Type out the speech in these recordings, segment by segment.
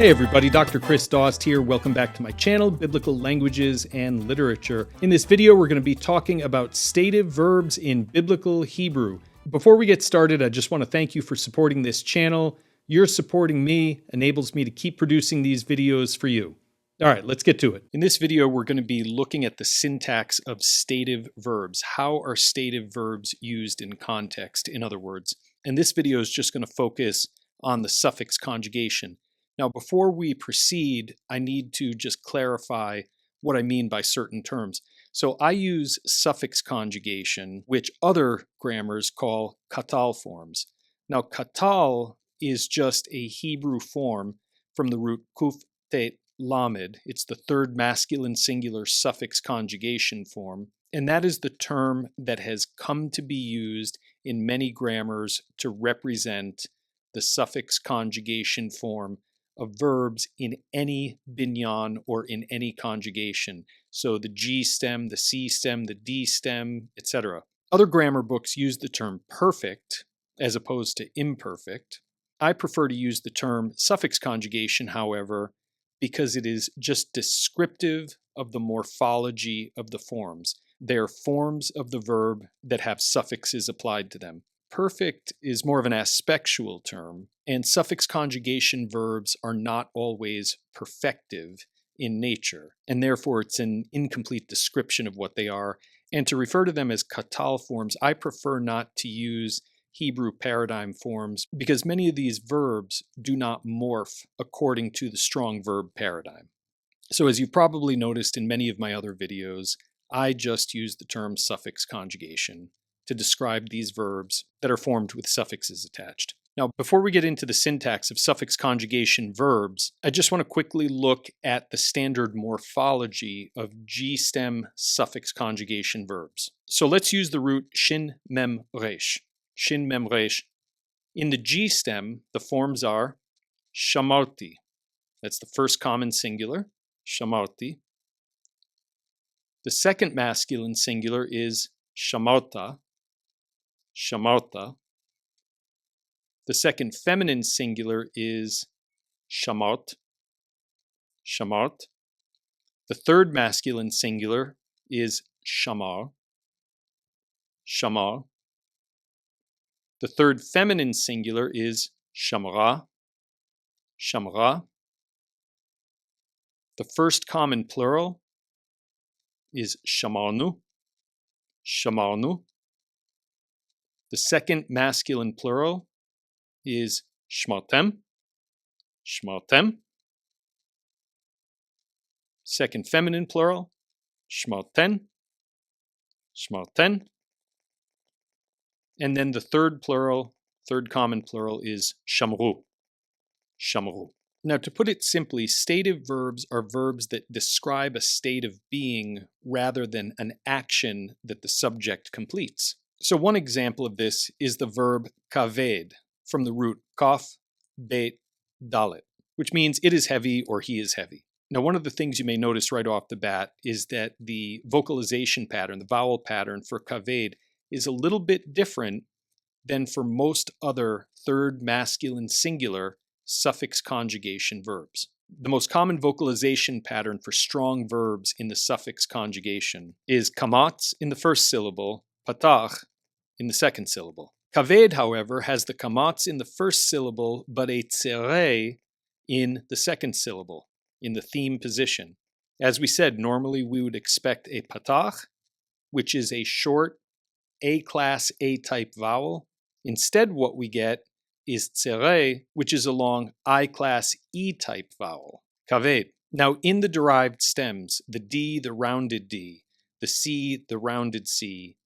Hey everybody, Dr. Chris Dost here. Welcome back to my channel, Biblical Languages and Literature. In this video, we're going to be talking about stative verbs in Biblical Hebrew. Before we get started, I just want to thank you for supporting this channel. Your supporting me enables me to keep producing these videos for you. All right, let's get to it. In this video, we're going to be looking at the syntax of stative verbs. How are stative verbs used in context, in other words? And this video is just going to focus on the suffix conjugation. Now, before we proceed, I need to just clarify what I mean by certain terms. So I use suffix conjugation, which other grammars call katal forms. Now, katal is just a Hebrew form from the root kuf tet lamed. It's the third masculine singular suffix conjugation form, and that is the term that has come to be used in many grammars to represent the suffix conjugation form of verbs in any binyan or in any conjugation. So the G stem, the C stem, the D stem, etc. Other grammar books use the term perfect as opposed to imperfect. I prefer to use the term suffix conjugation, however, because it is just descriptive of the morphology of the forms. They are forms of the verb that have suffixes applied to them. Perfect is more of an aspectual term, and suffix conjugation verbs are not always perfective in nature, and therefore it's an incomplete description of what they are. And to refer to them as katal forms, I prefer not to use Hebrew paradigm forms because many of these verbs do not morph according to the strong verb paradigm. So as you've probably noticed in many of my other videos, I just use the term suffix conjugation to describe these verbs that are formed with suffixes attached. Now, before we get into the syntax of suffix conjugation verbs, I just want to quickly look at the standard morphology of G-stem suffix conjugation verbs. So let's use the root shin mem resh. Shin mem resh. In the G-stem, the forms are shamarti. That's the first common singular, shamarti. The second masculine singular is shamarta. Shamarta. The second feminine singular is shamart. Shamart. The third masculine singular is shamar. Shamar. The third feminine singular is shamra. Shamra. The first common plural is shamarnu. Shamarnu. The second masculine plural is shmartem. Shmartem. Second feminine plural, shmarten. Shmarten. And then the third common plural is shamru. Shamru. Now, to put it simply, stative verbs are verbs that describe a state of being rather than an action that the subject completes. So one example of this is the verb kaved, from the root kaf, bet, dalet, which means it is heavy or he is heavy. Now, one of the things you may notice right off the bat is that the vocalization pattern, the vowel pattern for kaved, is a little bit different than for most other third masculine singular suffix conjugation verbs. The most common vocalization pattern for strong verbs in the suffix conjugation is kamatz in the first syllable, patach in the second syllable. Kaved, however, has the kamatz in the first syllable, but a tzere in the second syllable, in the theme position. As we said, normally we would expect a patach, which is a short A-class A-type vowel. Instead, what we get is tzere, which is a long I-class E-type vowel, kaved. Now, in the derived stems, the D, the rounded D, the C, the rounded C,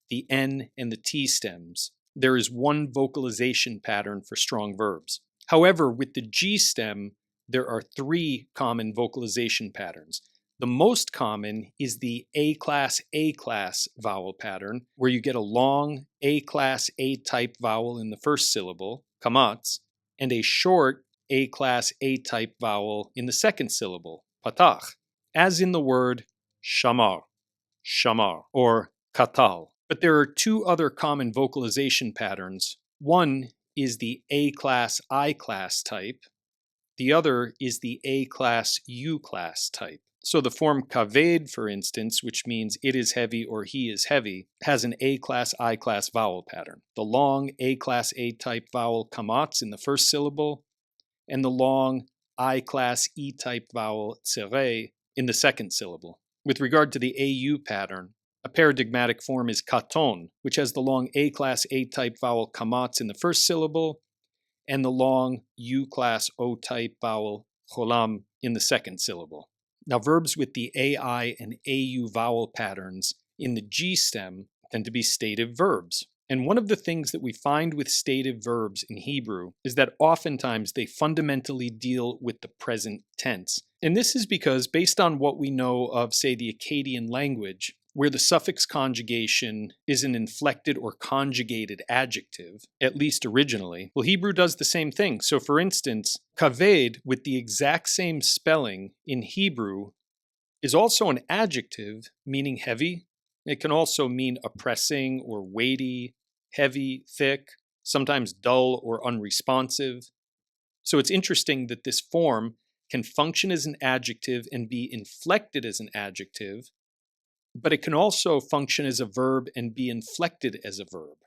the N, and the T stems, there is one vocalization pattern for strong verbs. However, with the G stem, there are three common vocalization patterns. The most common is the A-class vowel pattern, where you get a long A-class A-type vowel in the first syllable, kamatz, and a short A-class A-type vowel in the second syllable, patach, as in the word shamar, shamar, or katal. But there are two other common vocalization patterns. One is the A-class I-class type. the other is the A-class, U-class type. So the form kaved, for instance, which means it is heavy or he is heavy, has an A-class, I-class vowel pattern. The long A-class, A-type vowel kamatz in the first syllable, and the long I-class, E-type vowel tsere in the second syllable. With regard to the AU pattern, a paradigmatic form is katon, which has the long A-class, A-type vowel kamatz in the first syllable, and the long U-class, O-type vowel cholam in the second syllable. Now, verbs with the AI and AU vowel patterns in the G stem tend to be stative verbs. And one of the things that we find with stative verbs in Hebrew is that oftentimes they fundamentally deal with the present tense. And this is because, based on what we know of, say, the Akkadian language, where the suffix conjugation is an inflected or conjugated adjective, at least originally, well, Hebrew does the same thing. So, for instance, kaved, with the exact same spelling in Hebrew, is also an adjective meaning heavy. It can also mean oppressing or weighty, heavy, thick, sometimes dull or unresponsive. So it's interesting that this form can function as an adjective and be inflected as an adjective, but it can also function as a verb and be inflected as a verb.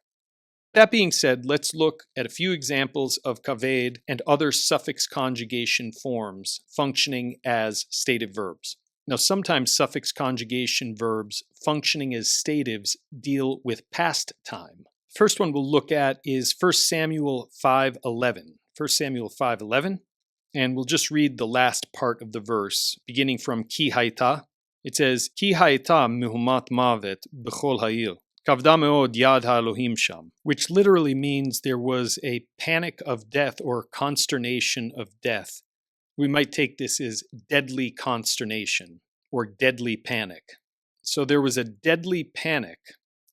That being said, let's look at a few examples of kaved and other suffix conjugation forms functioning as stative verbs. Now, sometimes suffix conjugation verbs functioning as statives deal with past time. First one we'll look at is 1 Samuel 5:11. 1 Samuel 5:11, and we'll just read the last part of the verse, beginning from Ki Haita. It says, Ki Haita mehumat mavet b'chol ha'il, kavda me'od yad ha'elohim sham, which literally means there was a panic of death or consternation of death. We might take this as deadly consternation or deadly panic. So there was a deadly panic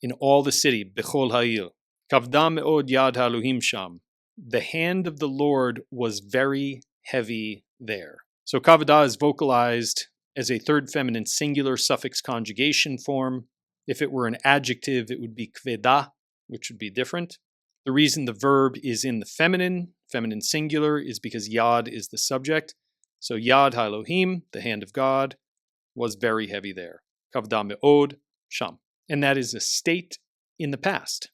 in all the city, bechol ha'il. Kavda me'od yad ha'elohim sham. The hand of the Lord was very heavy there. So kavda is vocalized as a third feminine singular suffix conjugation form. If it were an adjective, it would be kveda, which would be different. The reason the verb is in the feminine singular, is because yad is the subject. So yad ha'elohim, the hand of God, was very heavy there. Kavda me'od sham. And that is a state in the past.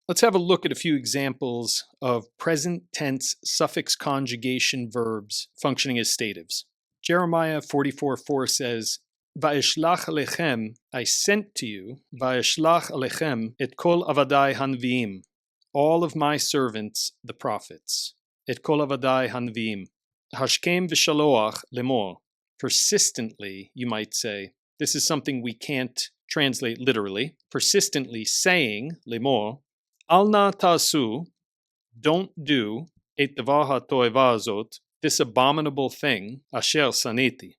Let's have a look at a few examples of present tense suffix conjugation verbs functioning as statives. Jeremiah 44:4 says, Va'eshlach alechem, I sent to you, Va'eshlach alechem et kol avadai hanviim, all of my servants, the prophets. Et kol avadai hanviim. Hashkem v'shaloach lemor. Persistently, you might say. This is something we can't translate literally. Persistently saying, lemor, al na ta'asu, don't do, et davar ha'toeva azot, this abominable thing, asher saneti,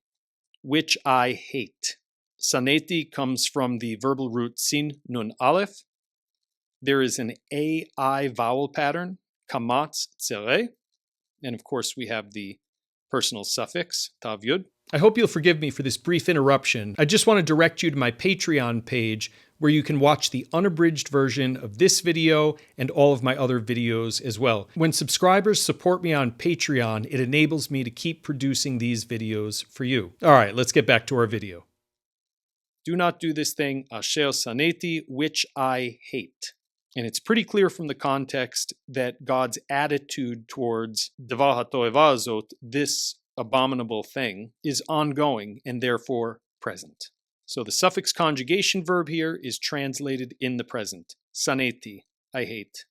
which I hate. Saneti comes from the verbal root sin nun aleph. There is an AI vowel pattern, kamatz tsere, and of course we have the personal suffix, tav yud. I hope you'll forgive me for this brief interruption. I just want to direct you to my Patreon page where you can watch the unabridged version of this video and all of my other videos as well. When subscribers support me on Patreon, it enables me to keep producing these videos for you. All right, let's get back to our video. Do not do this thing, asher saneti, which I hate. And it's pretty clear from the context that God's attitude towards davar ha'toeva azot, this abominable thing, is ongoing and therefore present. So the suffix conjugation verb here is translated in the present. Saneti, I hate.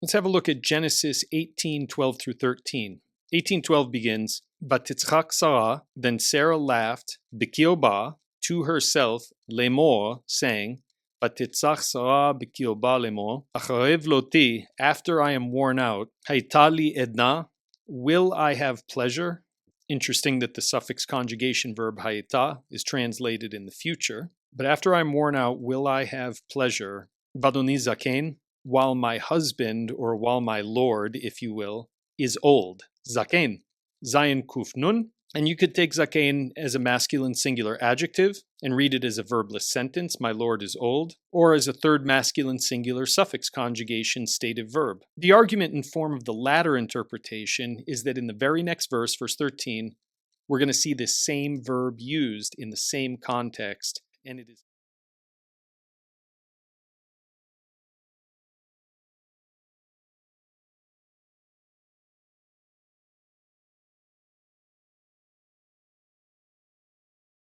Let's have a look at Genesis 18:12 through 13. 18:12 begins, Vatitzchak Sarah, then Sarah laughed, b'kioba, to herself, lemor, saying, Vatitzach Sarah b'kioba lemor, acharev loti, after I am worn out, haitali edna, will I have pleasure? Interesting that the suffix conjugation verb hayita is translated in the future. But after I'm worn out, will I have pleasure? Vadoni zaken, while my husband, or while my lord, if you will, is old. Zaken, zayin kuf nun. And you could take zaken as a masculine singular adjective. and read it as a verbless sentence, my lord is old, or as a third masculine singular suffix conjugation stative verb. The argument in form of the latter interpretation is that in the very next verse, verse 13, we're going to see this same verb used in the same context, and it is